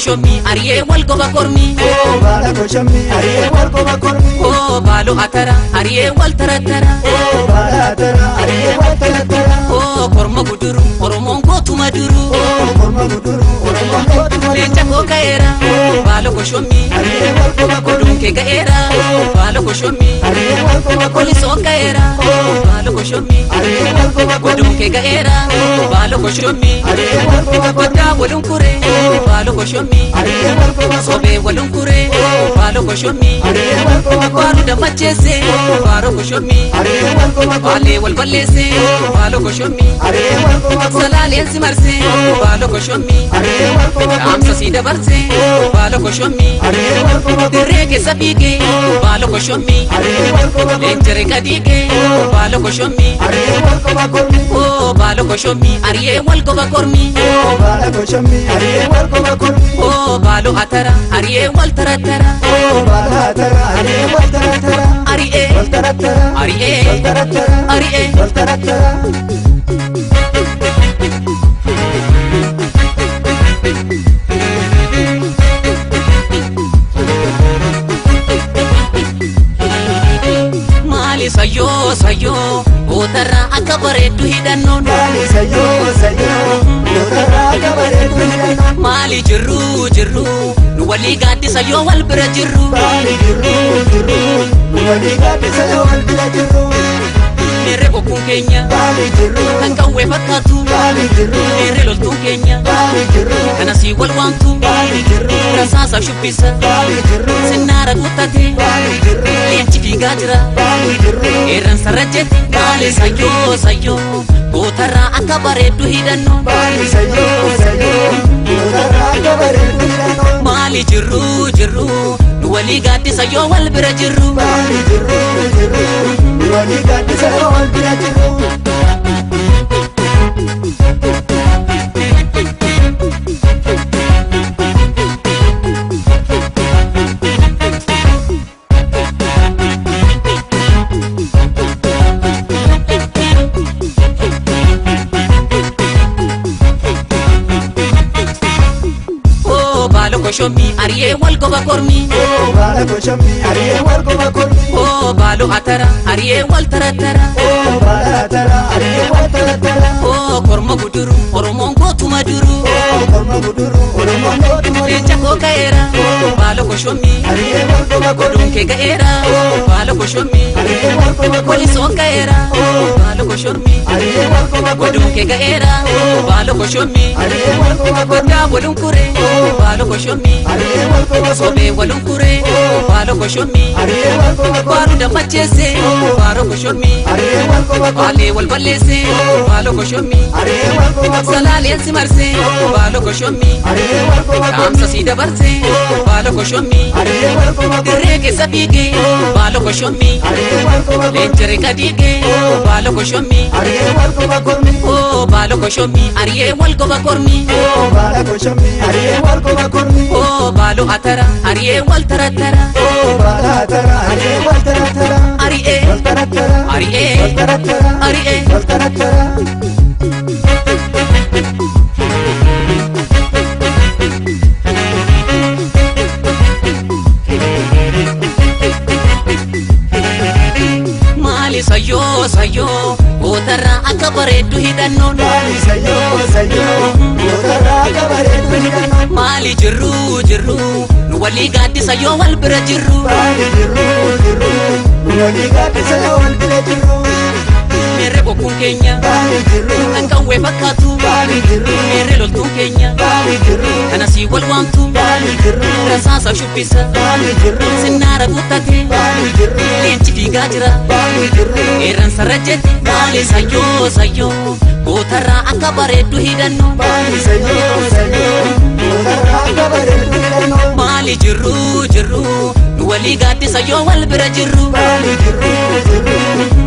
koshommi ari'ee wal goba kormi baala koshommi ari'ee wal goba kormi baalo atara ari'ee wal taratara baala atara ari'ee wal taratara korma guduru oromoon gootuma duru korma guduru oromoon gootuma leenca koo ga'eera baalo koshommi ari'ee wal goba kormi dunkee ga'eera baalo koshommi ari'ee wal goba kormi kolisoo ga'eera baalo koshommi ari'ee wal goba kormi dunkee ga'eera baalo koshommi ari'ee wal goba kormi goddaa walun kure baalo koshommi ari'ee wal goba kormi sobee walun kure baalo koshommi ari'ee wal goba kormi baalu dammacheesse baalo koshommi ari'ee wal goba kormi baalee wal balleesse baalo koshommi ari'ee wal goba kormi salaaleen si marse baalo koshommi ari'ee wal goba kormi dhaamsa si dabarse baalo koshommi ari'ee wal goba kormi dirree keessa fiige baalo koshommi ari'ee wal goba kormi leenjere gadiige baalo koshommi ari'ee wal goba kormi baalo koshommi ari'ee wal goba kormi baala koshommi ari'ee wal goba kormi baalo atara ari'ee wal taratara baala atara ari'ee wal taratara ari'ee wal taratara ari'ee wal taratara ari'ee wal taratara maali sayyoo gootarraa akka bareeddu hidhannoon maali sayyoo gootarraa akka bareeddu hidhannoon maali jirru nu walii gaaddisa yoo wal bira jirru maali jirru nu walii gaaddisa yoo wal bira jirru meerree bokkuun keenya maali jirru kan qawwee fakkaatu maali jirru meerree loltuun keenya maali jirru kana sii wal waamtu maali jirru rasaasa shubbisa maali jirru sinnaara guuttate maali jirru leenci fiigaa jira maali jirru eerran sarrajjetti maali sayyoo gootarraa akka bareeddu hidhannoon maali sayyoo gootarraa akka bareeddu hidhannoon maali jirru nu walii gaaddisa yoo wal bira jirru maali jirru nu walii gaaddisa yoo wal bira jirru baalo koshommi ari'ee wal goba kormi baala koshommi ari'ee wal goba kormi baalo atara ari'ee wal taratara baala atara ari'ee wal taratara korma guduru oromoon gootuma duru korma guduru oromoon gootuma leenca koo ga'eera baalo koshommi ari'ee wal goba kormi dunkee ga'eera baalo koshommi ari'ee wal goba kormi kolisoo ga'eera baalo koshommi ari'ee wal goba kormi dunkee ga'eera baalo koshommi ari'ee wal goba kormi goddaa walun kure baalo koshommi ari'ee wal goba kormi sobee walun kure baalo koshommi ari'ee wal goba kormi baalu dammacheesse baalo koshommi ari'ee wal goba kormi baalee wal balleesse baalo koshommi ari'ee wal goba kormi salaaleen si marse baalo koshommi ari'ee wal goba kormi dhaamsa si dabarse baalo koshommi ari'ee wal goba kormi dirree keessa fiige baalo koshommi ari'ee wal goba kormi leenjere gadiige baalo koshommi ari'ee wal goba kormi baalo koshommi ari'ee wal goba kormi baala koshommi ari'ee wal goba kormi baalo atara ari'ee wal taratara baala atara ari'ee wal taratara ari'ee wal taratara ari'ee wal taratara ari'ee wal taratara maali sayyoo gootarraa akka bareeddu hidhannoon maali sayyoo gootarraa akka bareeddu hidhannoon maali jirru nu walii gaaddisa yoo wal bira jirru maali jirru nu walii gaaddisa yoo wal bira jirru meerree bokkuun keenya maali jirru kan qawwee fakkaatu maali jirru meerree loltuun keenya maali jirru kana sii wal waamtu maali jirru rasaasa shubbisa maali jirru sinnaara guuttate maali jirru leenci fiigaa jira maali jirru eerran sarrajjetti maali sayyoo gootarraa akka bareeddu hidhannoon maali sayyoo gootarraa akka bareeddu hidhannoon maali jirru nu walii gaaddisa yoo wal bira jirru maali jirru